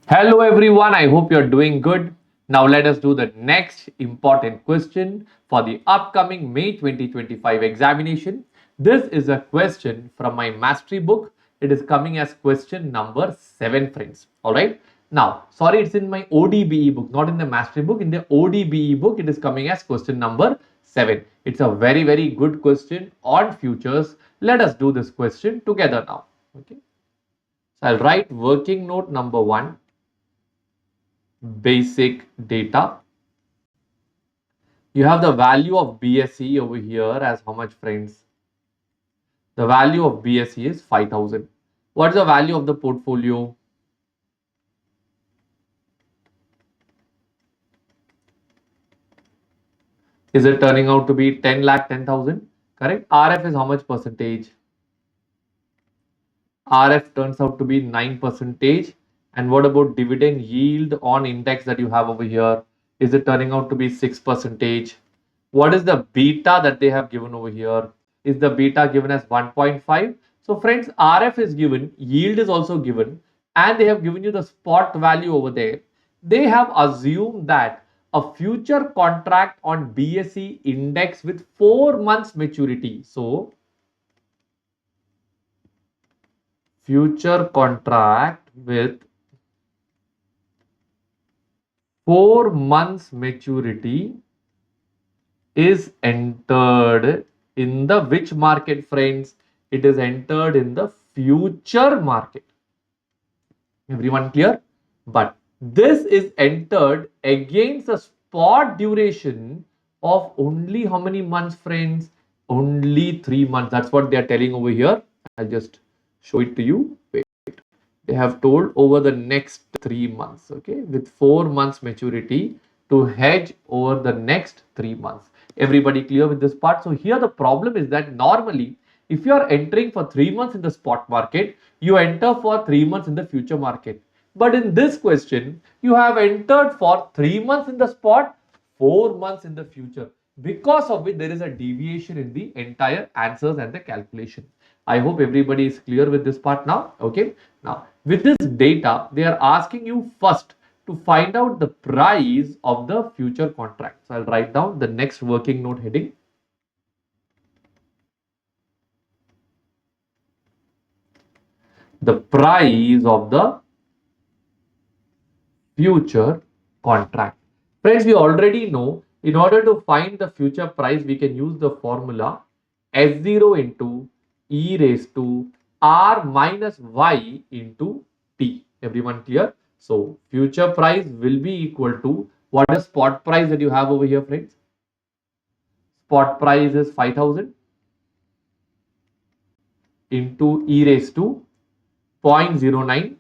Hello everyone, I hope you're doing good. Now let us do the next important question for the upcoming May 2025 examination. This is a question from my mastery book. It is coming as question number 7, friends. Alright. Now, sorry, it's in my ODBE book, not in the mastery book. In the ODBE book, it is coming as question number 7. It's a very good question on futures. Let us do this question together now. Okay. So I'll write working note number 1. Basic data. You have the value of BSE over here as how much, friends? The value of BSE is 5,000. What is the value of the portfolio? Is it turning out to be 10 lakh 10,000? Correct. RF is how much percentage? RF turns out to be 9%. And what about dividend yield on index that you have over here? Is it turning out to be 6%? What is the beta that they have given over here? Is the beta given as 1.5? So friends, RF is given, yield is also given, and they have given you the spot value over there. They have assumed that a future contract on BSE index with 4 months maturity. So future contract with 4 months maturity is entered in the which market, friends? It is entered in the future market. Everyone clear? But this is entered against a spot duration of only how many months, friends? Only 3 months. That's what they are telling over here. I'll just show it to you. Wait. They have told over the next 3 months, okay, with 4 months maturity to hedge over the next 3 months. Everybody clear with this part? So here the problem is that normally if you are entering for 3 months in the spot market, you enter for 3 months in the future market. But in this question, you have entered for 3 months in the spot, 4 months in the future, because of which there is a deviation in the entire answers and the calculation. I hope everybody is clear with this part now. Okay. Now, with this data, they are asking you first to find out the price of the future contract. So I'll write down the next working note heading. The price of the future contract. Friends, we already know in order to find the future price, we can use the formula S0 into e raised to r minus y into t. Everyone clear? So future price will be equal to what is spot price that you have over here, friends? Spot price is 5,000 into e raised to 0.09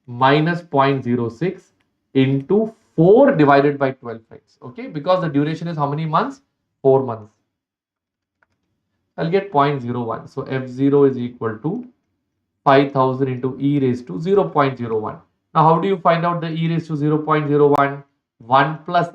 minus 0.06 into 4 divided by 12, friends. Okay, because the duration is how many months? 4 months. I'll get 0.01. So F0 is equal to 5,000 into e raised to 0.01. Now, how do you find out the e raised to 0.01? 1 plus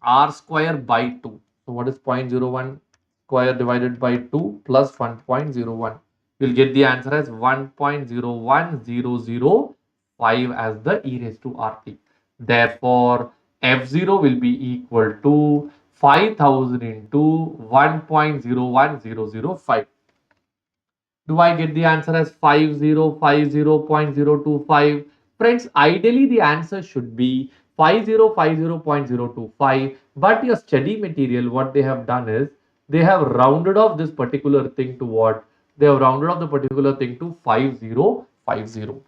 r square by 2. So, what is 0.01 square divided by 2 plus 1.01? You'll get the answer as 1.01005 as the e raised to rt. Therefore, F0 will be equal to 5,000 into 1.01005. Do I get the answer as 5050.025? Friends, ideally the answer should be 5050.025, but your study material, what they have done is they have rounded off this particular thing to what? They have rounded off the particular thing to 5050.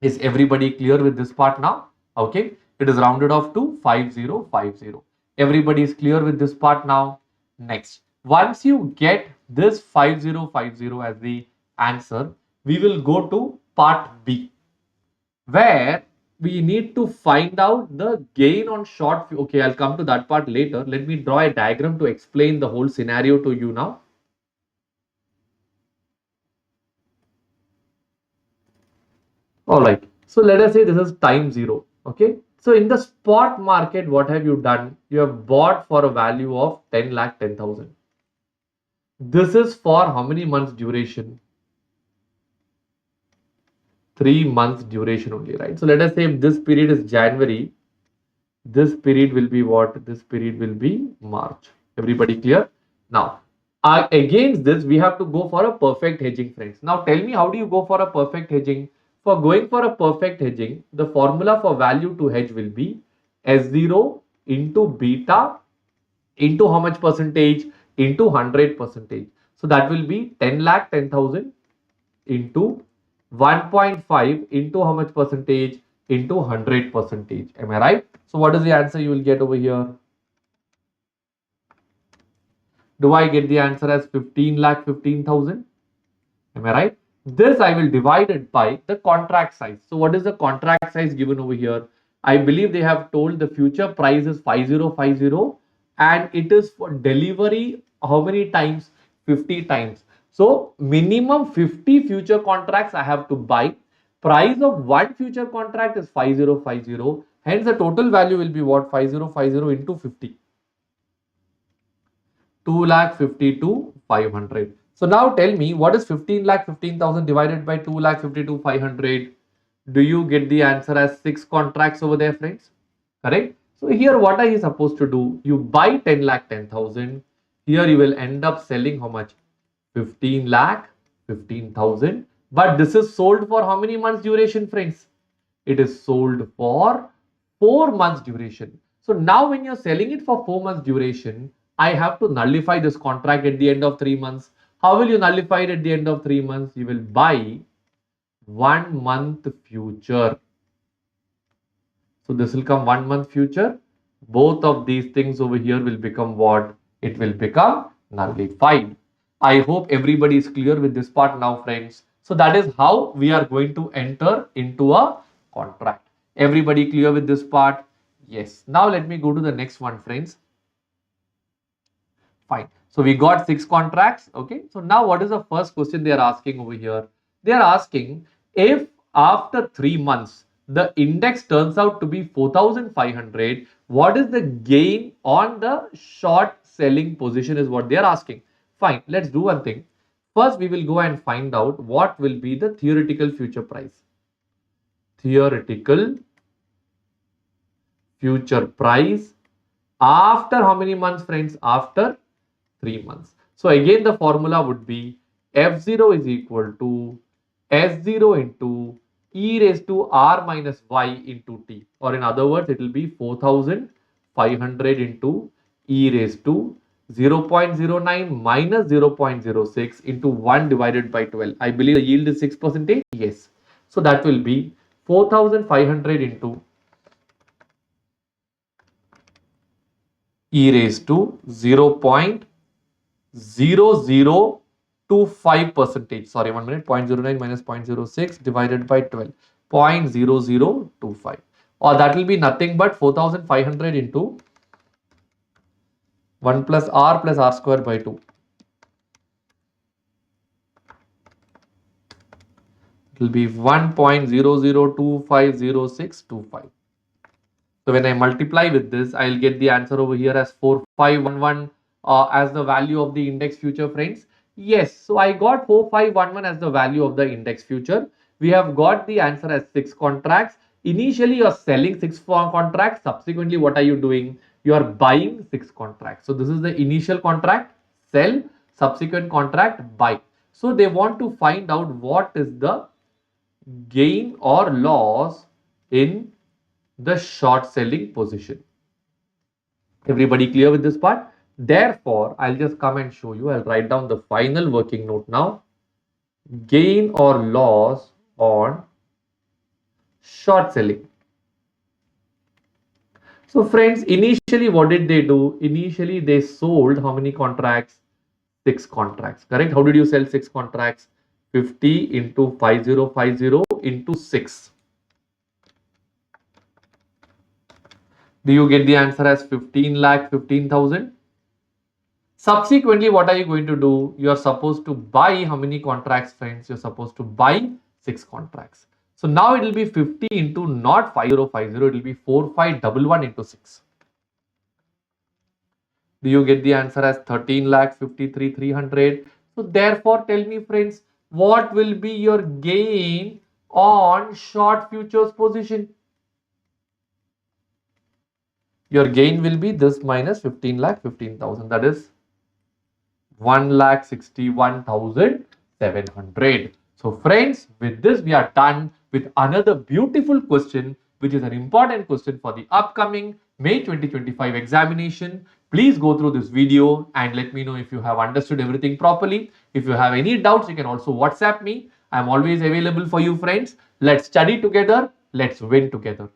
Is everybody clear with this part now? Okay, it is rounded off to 5050. Everybody is clear with this part now. Next, once you get this 5050 as the answer, we will go to part B, where we need to find out the gain on short. Okay, I'll come to that part later. Let me draw a diagram to explain the whole scenario to you now. All right, so let us say this is time 0. Okay, so in the spot market, what have you done? You have bought for a value of 10 lakh 10,000. This is for how many months duration? 3 months duration only, right? So let us say if this period is January, this period will be what? This period will be March. Everybody clear? Now, against this, we have to go for a perfect hedging, friends. Now, tell me, how do you go for a perfect hedging? For going for a perfect hedging, the formula for value to hedge will be S0 into beta into how much percentage? Into 100 percentage. So that will be 10 lakh 10,000 into 1.5 into how much percentage? Into 100 percentage. Am I right? So what is the answer you will get over here? Do I get the answer as 15 lakh 15,000? Am I right? This I will divide it by the contract size. So what is the contract size given over here? I believe they have told the future price is 5050 and it is for delivery how many times? 50 times. So minimum 50 future contracts I have to buy. Price of one future contract is 5050. Hence the total value will be what? 5050 into 50. 2,52,500. So now tell me, what is 15,15,000 divided by 2,52,500? Do you get the answer as 6 contracts over there, friends? Correct? So here what are you supposed to do? You buy 10 lakh 10,000. Here you will end up selling how much? 15 lakh 15,000. But this is sold for how many months duration, friends? It is sold for 4 months duration. So now when you're selling it for 4 months duration, I have to nullify this contract at the end of 3 months. How will you nullify it at the end of 3 months? You will buy 1 month future. So this will come 1 month future. Both of these things over here will become what? It will become nullified. I hope everybody is clear with this part now, friends. So that is how we are going to enter into a contract. Everybody clear with this part? Yes. Now let me go to the next one, friends. Fine. So we got 6 contracts. Okay. So now what is the first question they are asking over here? They are asking if after 3 months the index turns out to be 4,500, what is the gain on the short selling position is what they are asking. Fine. Let's do one thing. First, we will go and find out what will be the theoretical future price. Theoretical future price after how many months, friends? After 3 months. So again the formula would be F0 is equal to S0 into e raised to r minus y into t, or in other words it will be 4,500 into e raised to 0.09 minus 0.06 into 1 divided by 12. I believe the yield is 6%. Yes. So that will be 4,500 into e raised to 0.0025 percentage. Sorry, 1 minute. 0.09 minus 0.06 divided by 12. 0.0025. Or that will be nothing but 4,500 into 1 plus r square by 2. It will be 1.00250625. So when I multiply with this, I'll get the answer over here as 4511 as the value of the index future, friends. Yes, so I got 4511 as the value of the index future. We have got the answer as 6 contracts. Initially, you're selling 6 contracts. Subsequently, what are you doing? You are buying 6 contracts. So this is the initial contract, sell, subsequent contract, buy. So they want to find out what is the gain or loss in the short selling position. Everybody clear with this part? Therefore, I'll just come and show you. I'll write down the final working note now. Gain or loss on short selling. So friends, initially what did they do? Initially they sold how many contracts? 6 contracts, correct? How did you sell 6 contracts? 50 into 5050 into 6. Do you get the answer as 15 lakh 15,000? Subsequently, what are you going to do? You are supposed to buy how many contracts, friends? You're supposed to buy 6 contracts. So now it will be 50 into not 5050, it will be 4511 into 6. Do you get the answer as 13 lakh 53,300? So therefore, tell me, friends, what will be your gain on short futures position. Your gain will be this minus 15 lakh 15,000, that is 1,61,700. So friends, with this we are done with another beautiful question, which is an important question for the upcoming May 2025 examination. Please go through this video and let me know if you have understood everything properly. If you have any doubts, you can also WhatsApp me. I am always available for you, friends. Let's study together. Let's win together.